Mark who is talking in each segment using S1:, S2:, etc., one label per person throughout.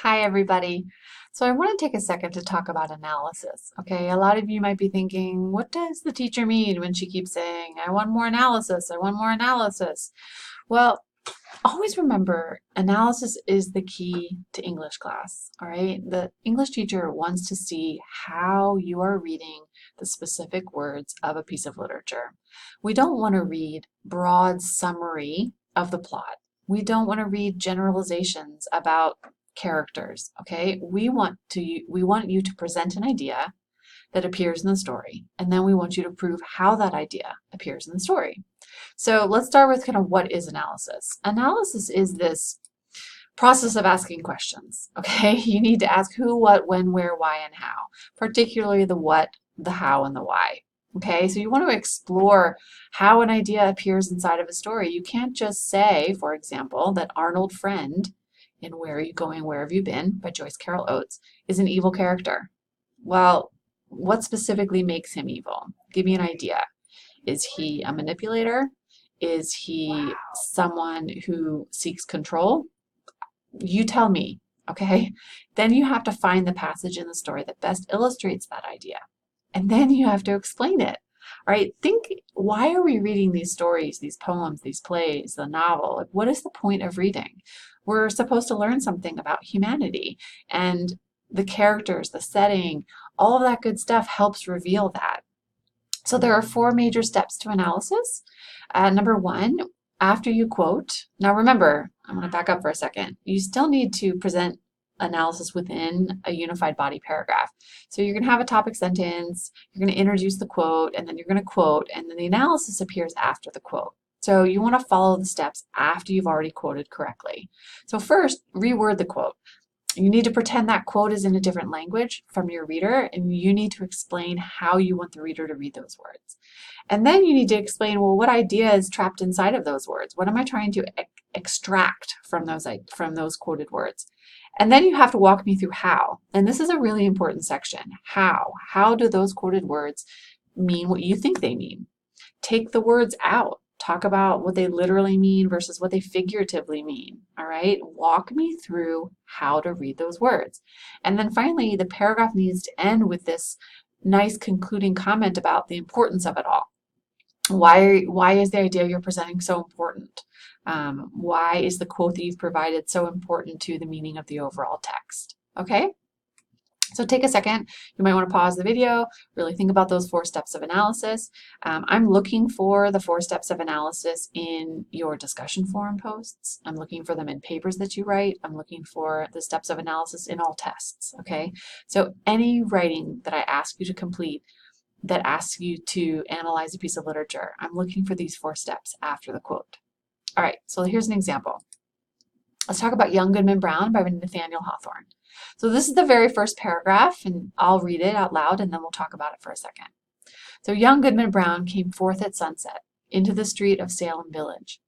S1: Hi, everybody. So I want to take a second to talk about analysis. Okay, a lot of you might be thinking, what does the teacher mean when she keeps saying, I want more analysis, I want more analysis? Well, always remember, analysis is the key to English class, all right? The English teacher wants to see how you are reading the specific words of a piece of literature. We don't want to read broad summary of the plot. We don't want to read generalizations about characters, okay? We want you to present an idea that appears in the story, and then we want you to prove how that idea appears in the story. So let's start with kind of what is analysis. Analysis is this process of asking questions, okay? You need to ask who, what, when, where, why, and how, particularly the what, the how, and the why. Okay, so you want to explore how an idea appears inside of a story. You can't just say, for example, that Arnold Friend in Where Are You Going, Where Have You Been by Joyce Carol Oates is an evil character. Well, what specifically makes him evil? Give me an idea. Is he a manipulator? Is he someone who seeks control? You tell me, okay? Then you have to find the passage in the story that best illustrates that idea. And then you have to explain it. All right, think, why are we reading these stories, these poems, these plays, the novel? Like, what is the point of reading? We're supposed to learn something about humanity, and the characters, the setting, all of that good stuff helps reveal that. So there are four major steps to analysis. Number one, after you quote, now remember, I'm going to back up for a second. You still need to present analysis within a unified body paragraph. So you're going to have a topic sentence, you're going to introduce the quote, and then you're going to quote, and then the analysis appears after the quote. So you want to follow the steps after you've already quoted correctly. So first, reword the quote. You need to pretend that quote is in a different language from your reader, and you need to explain how you want the reader to read those words. And then you need to explain, well, what idea is trapped inside of those words? What am I trying to extract from those quoted words? And then you have to walk me through how. And this is a really important section. How? How do those quoted words mean what you think they mean? Take the words out. Talk about what they literally mean versus what they figuratively mean. All right? Walk me through how to read those words. And then finally, the paragraph needs to end with this nice concluding comment about the importance of it all. Why is the idea you're presenting so important? Why is the quote that you've provided so important to the meaning of the overall text? Okay? So take a second. You might want to pause the video, really think about those four steps of analysis. I'm looking for the four steps of analysis in your discussion forum posts. I'm looking for them in papers that you write. I'm looking for the steps of analysis in all tests, okay? So any writing that I ask you to complete that asks you to analyze a piece of literature, I'm looking for these four steps after the quote. All right, so here's an example. Let's talk about Young Goodman Brown by Nathaniel Hawthorne. So this is the very first paragraph, and I'll read it out loud, and then we'll talk about it for a second. So young Goodman Brown came forth at sunset into the street of Salem Village,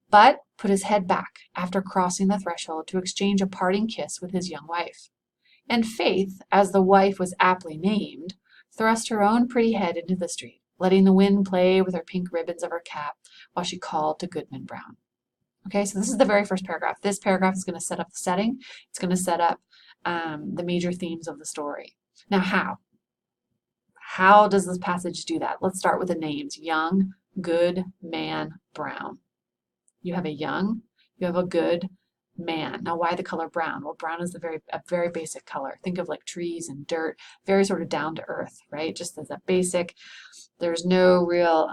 S1: but put his head back after crossing the threshold to exchange a parting kiss with his young wife. And Faith, as the wife was aptly named, thrust her own pretty head into the street, letting the wind play with her pink ribbons of her cap while she called to Goodman Brown. Okay, so this is the very first paragraph. This paragraph is going to set up the setting. It's going to set up the major themes of the story. Now, how? How does this passage do that? Let's start with the names. Young, Good, Man, Brown. You have a young, you have a good, man. Now, why the color brown? Well, brown is a very basic color. Think of like trees and dirt, very sort of down to earth, right? Just as a basic, there's no real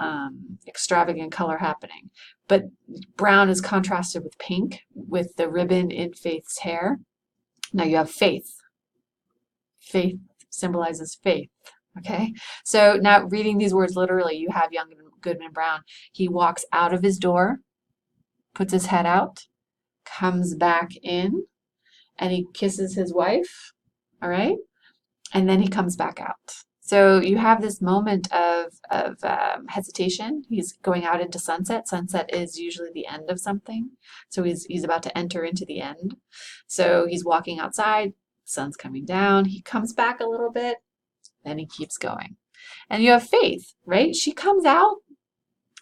S1: extravagant color happening. But brown is contrasted with pink, with the ribbon in Faith's hair. Now you have Faith. Faith symbolizes faith, okay? So now reading these words literally, you have young Goodman Brown. He walks out of his door, puts his head out, comes back in, and he kisses his wife, all right? And then he comes back out. So you have this moment of hesitation. He's going out into sunset. Sunset is usually the end of something. So he's about to enter into the end. So he's walking outside, sun's coming down. He comes back a little bit, then he keeps going. And you have Faith, right? She comes out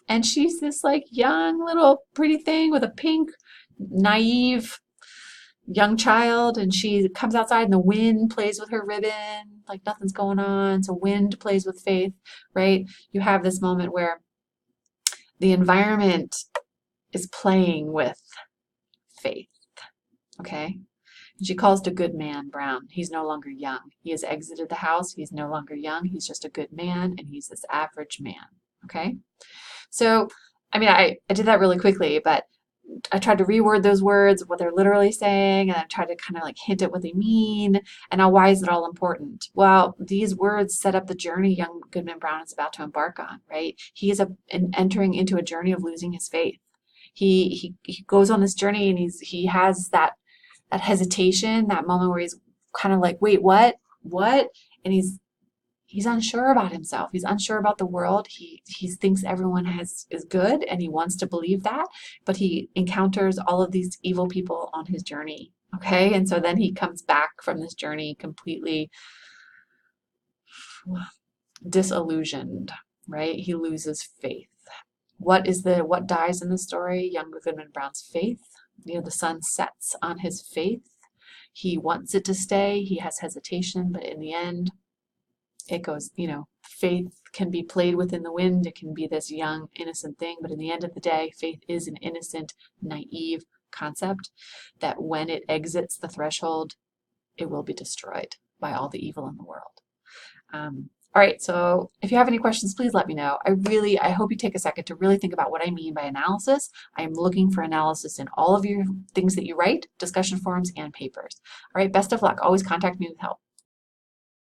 S1: and she's this like young little pretty thing with a pink, naive, young child and she comes outside and the wind plays with her ribbon like nothing's going on. So wind plays with faith, right? You have this moment where the environment is playing with faith, okay? And she calls to good man Brown. He's no longer young. He has exited the house. He's no longer young. He's just a good man and he's this average man, okay? So, I mean, I did that really quickly, but I tried to reword those words, what they're literally saying, and I tried to kind of like hint at what they mean. And now, why is it all important? Well, these words set up the journey young Goodman Brown is about to embark on, right? He is entering into a journey of losing his faith. He goes on this journey and he has that hesitation, that moment where he's kind of like, wait, what? And he's unsure about himself. He's unsure about the world. He thinks everyone is good and he wants to believe that, but he encounters all of these evil people on his journey. Okay, and so then he comes back from this journey completely disillusioned, right? He loses faith. What dies in the story? Young Goodman Brown's faith. You know, the sun sets on his faith. He wants it to stay. He has hesitation, but in the end, it goes, faith can be played with in the wind. It can be this young, innocent thing. But in the end of the day, faith is an innocent, naive concept that when it exits the threshold, it will be destroyed by all the evil in the world. All right, so if you have any questions, please let me know. I hope you take a second to really think about what I mean by analysis. I am looking for analysis in all of your things that you write, discussion forums, and papers. All right, best of luck. Always contact me with help.